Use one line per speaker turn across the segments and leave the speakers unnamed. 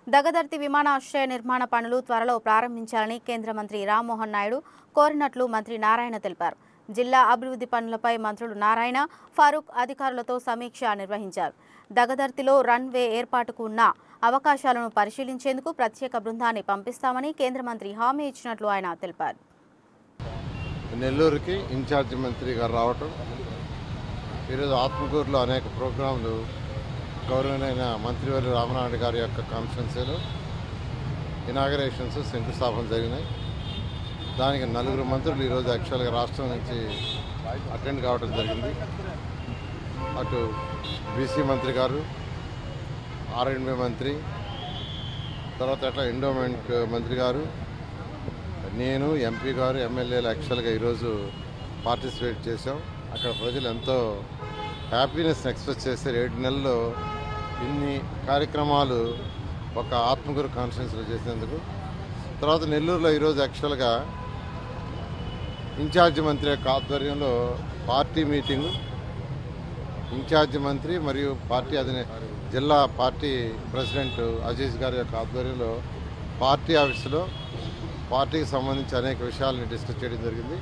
దగదర్తి విమానాశ్రయ నిర్మాణ పనులు త్వరలో ప్రారంభించాలని కేంద్ర మంత్రి రామ్మోహన్ నాయుడు కోరినట్లు మంత్రి నారాయణ తెలిపారు. జిల్లా అభివృద్ధి పనులపై మంత్రులు నారాయణ, ఫారూక్ అధికారులతో సమీక్ష నిర్వహించారు. దగదర్తిలో రన్వే ఏర్పాటుకు ఉన్న అవకాశాలను పరిశీలించేందుకు ప్రత్యేక బృందాన్ని పంపిస్తామని కేంద్ర మంత్రి హామీ ఇచ్చినట్లు ఆయన తెలిపారు.
నెల్లూరుకి ఇన్ఛార్జి మంత్రి గారు రావటం, ఈరోజు ఆత్మకూరులో అనేక ప్రోగ్రాంలు గౌరవనీయ మంత్రివర్య రామనాయుడు గారి యొక్క కాన్ఫరెన్స్లో ఇనాగరేషన్స్ శంకుస్థాపన జరిగినాయి. దానికి 4 మంత్రులు ఈరోజు యాక్చువల్గా రాష్ట్రం నుంచి అటెండ్ కావడం జరిగింది. అటు బీసీ మంత్రి గారు, ఆర్ఎండ్బీ మంత్రి, తర్వాత ఎండోమెంట్ మంత్రి గారు, నేను, ఎంపీ గారు, ఎమ్మెల్యేలు యాక్చువల్గా ఈరోజు పార్టిసిపేట్ చేశాం. అక్కడ ప్రజలు ఎంతో హ్యాపీనెస్ని ఎక్స్ప్రెస్ చేశారు. 7 నెలల్లో ఇన్ని కార్యక్రమాలు ఒక ఆత్మకూరు కాన్ఫరెన్స్లో చేసినందుకు. తర్వాత నెల్లూరులో ఈరోజు యాక్చువల్గా ఇన్ఛార్జి మంత్రి యొక్క ఆధ్వర్యంలో పార్టీ మీటింగు, ఇన్ఛార్జి మంత్రి మరియు పార్టీ జిల్లా పార్టీ ప్రెసిడెంట్ అజీజ్ గారి యొక్క ఆధ్వర్యంలో పార్టీ ఆఫీసులో పార్టీకి సంబంధించి అనేక విషయాలను డిస్కస్ చేయడం జరిగింది.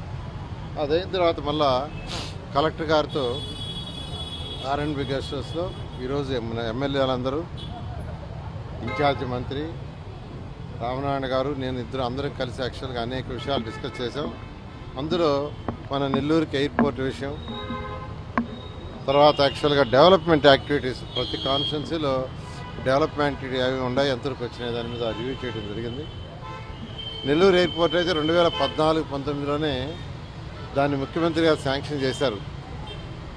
అదైన తర్వాత మళ్ళా కలెక్టర్ గారితో ఆర్ఎండ్బీ గెస్ట్ హౌస్లో ఈరోజు ఎమ్మెల్యేలందరూ, ఇన్ఛార్జి మంత్రి రామనారాయణ గారు, నేను అందరం కలిసి యాక్చువల్గా అనేక విషయాలు డిస్కస్ చేశాం. అందులో మన నెల్లూరుకి ఎయిర్పోర్ట్ విషయం, తర్వాత యాక్చువల్గా డెవలప్మెంట్ యాక్టివిటీస్, ప్రతి కాన్స్టిట్యున్సీలో డెవలప్మెంట్ అవి ఉన్నాయి, ఎంతవరకు వచ్చినాయి దాని మీద రివ్యూ చేయడం జరిగింది. నెల్లూరు ఎయిర్పోర్ట్ అయితే 2014-19లోనే దాన్ని ముఖ్యమంత్రి గారు శాంక్షన్ చేశారు.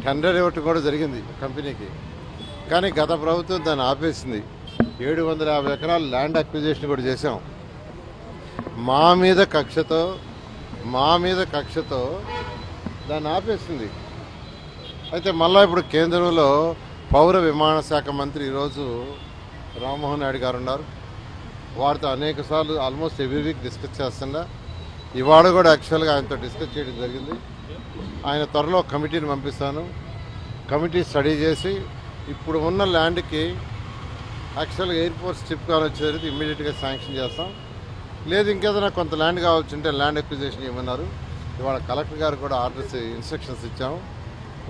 టెండర్ ఇవ్వటం కూడా జరిగింది కంపెనీకి. కానీ గత ప్రభుత్వం దాన్ని ఆపేసింది. 750 ఎకరాలు ల్యాండ్ అక్విజిషన్ కూడా చేశాం. మా మీద కక్షతో దాన్ని ఆపేసింది. అయితే మళ్ళీ ఇప్పుడు కేంద్రంలో పౌర విమాన శాఖ మంత్రి ఈరోజు రామ్మోహన్ నాయుడు గారు ఉన్నారు. వారితో అనేక సార్లు ఆల్మోస్ట్ ఎవ్రీ వీక్ డిస్కస్ చేస్తున్నా. ఇవాళ కూడా యాక్చువల్గా ఆయనతో డిస్కస్ చేయడం జరిగింది. ఆయన త్వరలో కమిటీని పంపిస్తాను. కమిటీ స్టడీ చేసి ఇప్పుడు ఉన్న ల్యాండ్కి యాక్చువల్గా ఎయిర్పోర్ట్ స్ట్రిప్ కానీ వచ్చేసరికి ఇమ్మీడియట్గా శాంక్షన్ చేస్తాం. లేదు ఇంకేదైనా కొంత ల్యాండ్ కావాల్సింటే ల్యాండ్ అక్విజిషన్ ఇవ్వమన్నారు. ఇవాళ కలెక్టర్ గారు కూడా ఆర్డర్స్, ఇన్స్ట్రక్షన్స్ ఇచ్చాము.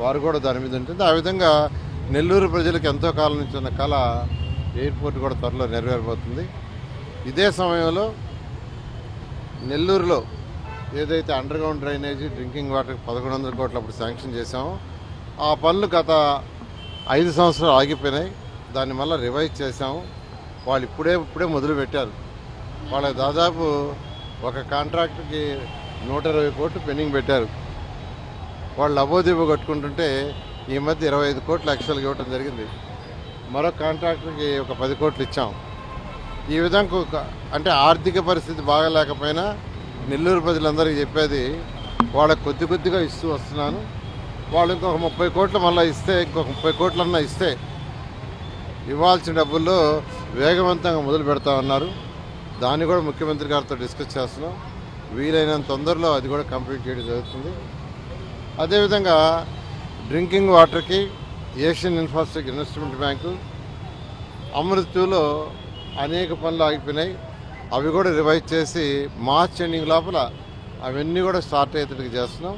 వారు కూడా దాని మీద ఉంటుంది. ఆ విధంగా నెల్లూరు ప్రజలకు ఎంతో కాలం నుంచి ఉన్న కళ ఎయిర్పోర్ట్ కూడా త్వరలో నెరవేరబోతుంది. ఇదే సమయంలో నెల్లూరులో ఏదైతే అండర్గ్రౌండ్ డ్రైనేజీ, డ్రింకింగ్ వాటర్కి 1100 కోట్లు అప్పుడు శాంక్షన్ చేశామో ఆ పనులు గత 5 సంవత్సరాలు ఆగిపోయినాయి. దాన్ని మళ్ళీ రివైజ్ చేశాము. వాళ్ళు ఇప్పుడే మొదలు పెట్టారు. వాళ్ళకి దాదాపు ఒక కాంట్రాక్ట్కి 120 కోట్లు పెండింగ్ పెట్టారు. వాళ్ళు అబోదిబో కట్టుకుంటుంటే ఈ మధ్య 25 కోట్లు యాక్చువల్గా ఇవ్వటం జరిగింది. మరో కాంట్రాక్టర్కి ఒక 10 కోట్లు ఇచ్చాం. ఈ విధంగా అంటే ఆర్థిక పరిస్థితి బాగాలేకపోయినా నెల్లూరు ప్రజలందరికీ చెప్పేది వాళ్ళకి కొద్దిగా ఇస్తూ వస్తున్నాను. వాళ్ళు ఇంకొక 30 కోట్లు మళ్ళీ ఇస్తే, ఇంకొక 30 కోట్లన్నా ఇస్తే ఇవ్వాల్సిన డబ్బుల్లో వేగవంతంగా మొదలు పెడతా ఉన్నారు. దాన్ని కూడా ముఖ్యమంత్రి గారితో డిస్కస్ చేస్తున్నాం. వీలైనంత తొందరలో అది కూడా కంప్లీట్ చేయడం జరుగుతుంది. అదేవిధంగా డ్రింకింగ్ వాటర్కి Asian infrastructure investment bank, Amrit 2లో అనేక పనులు ఆగిపోయినాయి. అవి కూడా రివైజ్ చేసి మార్చ్ ఎండింగ్ లోపల అవన్నీ కూడా స్టార్ట్ అయ్యేటట్టుగా చేస్తున్నాం.